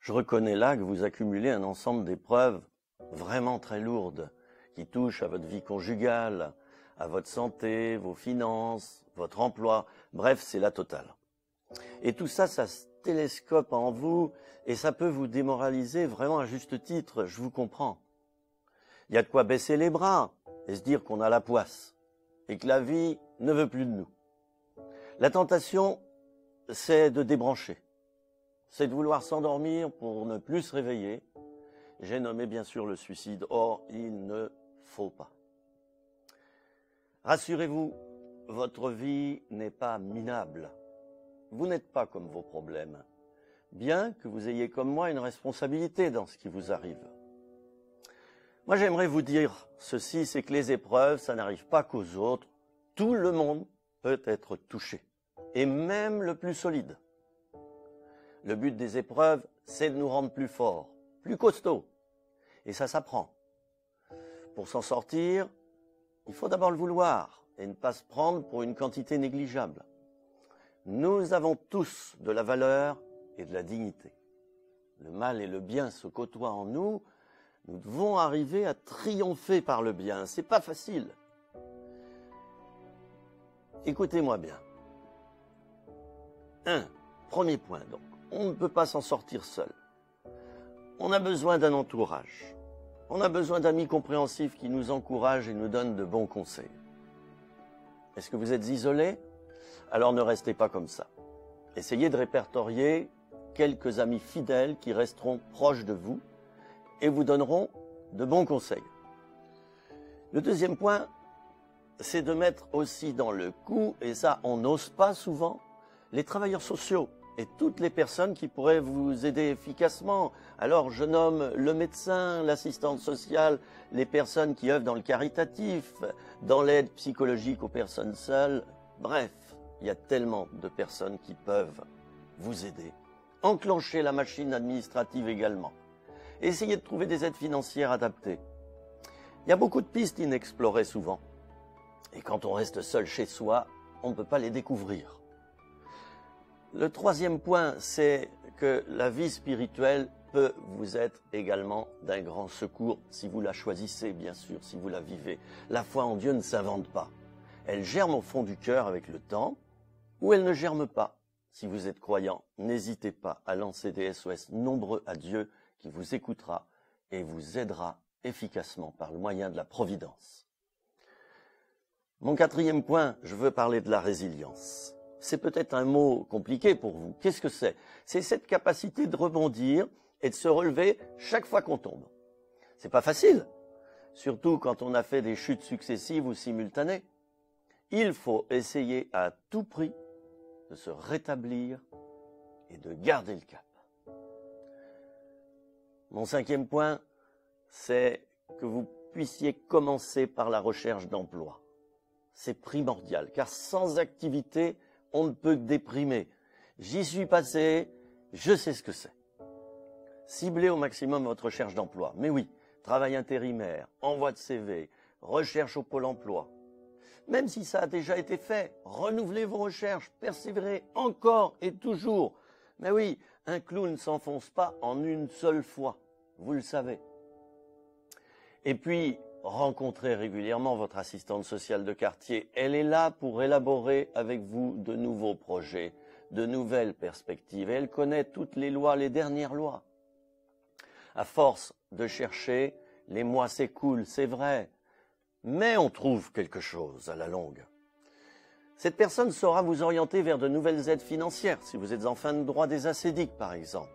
Je reconnais là que vous accumulez un ensemble d'épreuves vraiment très lourdes qui touchent à votre vie conjugale, à votre santé, vos finances, votre emploi. Bref, c'est la totale. Et tout ça, ça se télescope en vous et ça peut vous démoraliser vraiment à juste titre, je vous comprends. Il y a de quoi baisser les bras et se dire qu'on a la poisse et que la vie ne veut plus de nous. La tentation, c'est de débrancher. C'est de vouloir s'endormir pour ne plus se réveiller. J'ai nommé bien sûr le suicide. Or, il ne faut pas. Rassurez-vous, votre vie n'est pas minable. Vous n'êtes pas comme vos problèmes, bien que vous ayez comme moi une responsabilité dans ce qui vous arrive. Moi, j'aimerais vous dire ceci, c'est que les épreuves, ça n'arrive pas qu'aux autres. Tout le monde peut être touché, et même le plus solide. Le but des épreuves, c'est de nous rendre plus forts, plus costauds. Et ça s'apprend. Pour s'en sortir, il faut d'abord le vouloir et ne pas se prendre pour une quantité négligeable. Nous avons tous de la valeur et de la dignité. Le mal et le bien se côtoient en nous. Nous devons arriver à triompher par le bien. C'est pas facile. Écoutez-moi bien. Premier point donc. On ne peut pas s'en sortir seul. On a besoin d'un entourage. On a besoin d'amis compréhensifs qui nous encouragent et nous donnent de bons conseils. Est-ce que vous êtes isolé? Alors ne restez pas comme ça. Essayez de répertorier quelques amis fidèles qui resteront proches de vous et vous donneront de bons conseils. Le deuxième point, c'est de mettre aussi dans le coup, et ça on n'ose pas souvent, les travailleurs sociaux et toutes les personnes qui pourraient vous aider efficacement. Alors je nomme le médecin, l'assistante sociale, les personnes qui œuvrent dans le caritatif, dans l'aide psychologique aux personnes seules. Bref, il y a tellement de personnes qui peuvent vous aider. Enclenchez la machine administrative également. Essayez de trouver des aides financières adaptées. Il y a beaucoup de pistes inexplorées souvent. Et quand on reste seul chez soi, on ne peut pas les découvrir. Le troisième point, c'est que la vie spirituelle peut vous être également d'un grand secours si vous la choisissez, bien sûr, si vous la vivez. La foi en Dieu ne s'invente pas. Elle germe au fond du cœur avec le temps, ou elle ne germe pas. Si vous êtes croyant, n'hésitez pas à lancer des SOS nombreux à Dieu qui vous écoutera et vous aidera efficacement par le moyen de la providence. Mon quatrième point, je veux parler de la résilience. C'est peut-être un mot compliqué pour vous. Qu'est-ce que c'est? C'est cette capacité de rebondir et de se relever chaque fois qu'on tombe. C'est pas facile, surtout quand on a fait des chutes successives ou simultanées. Il faut essayer à tout prix de se rétablir et de garder le cap. Mon cinquième point, c'est que vous puissiez commencer par la recherche d'emploi. C'est primordial, car sans activité, on ne peut que déprimer. J'y suis passé, je sais ce que c'est. Ciblez au maximum votre recherche d'emploi. Mais oui, travail intérimaire, envoi de CV, recherche au Pôle emploi. Même si ça a déjà été fait, renouvelez vos recherches, persévérez encore et toujours. Mais oui, un clou ne s'enfonce pas en une seule fois, vous le savez. Et puis, rencontrez régulièrement votre assistante sociale de quartier. Elle est là pour élaborer avec vous de nouveaux projets, de nouvelles perspectives. Et elle connaît toutes les lois, les dernières lois. À force de chercher, les mois s'écoulent, c'est vrai. Mais on trouve quelque chose à la longue. Cette personne saura vous orienter vers de nouvelles aides financières, si vous êtes en fin de droit des assédiques, par exemple.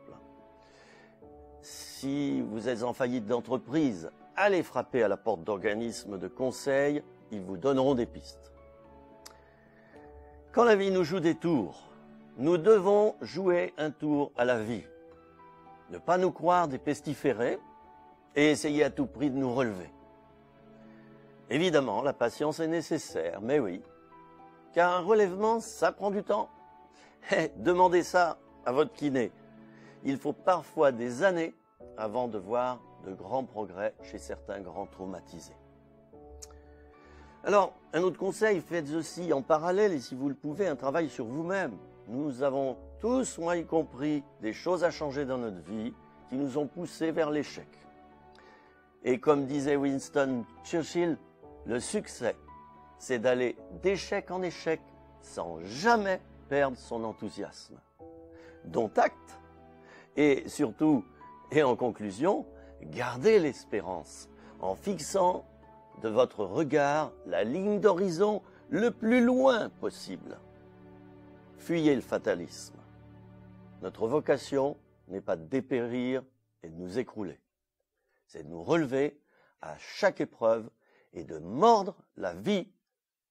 Si vous êtes en faillite d'entreprise, allez frapper à la porte d'organismes de conseil, ils vous donneront des pistes. Quand la vie nous joue des tours, nous devons jouer un tour à la vie. Ne pas nous croire des pestiférés et essayer à tout prix de nous relever. Évidemment, la patience est nécessaire, mais oui, car un relèvement, ça prend du temps. Demandez ça à votre kiné. Il faut parfois des années avant de voir de grands progrès chez certains grands traumatisés. Alors, un autre conseil, faites aussi en parallèle, et si vous le pouvez, un travail sur vous-même. Nous avons tous, moi y compris, des choses à changer dans notre vie, qui nous ont poussés vers l'échec. Et comme disait Winston Churchill, le succès, c'est d'aller d'échec en échec sans jamais perdre son enthousiasme. Dont acte, et surtout, et en conclusion, gardez l'espérance en fixant de votre regard la ligne d'horizon le plus loin possible. Fuyez le fatalisme. Notre vocation n'est pas de dépérir et de nous écrouler. C'est de nous relever à chaque épreuve et de mordre la vie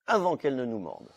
avant qu'elle ne nous morde.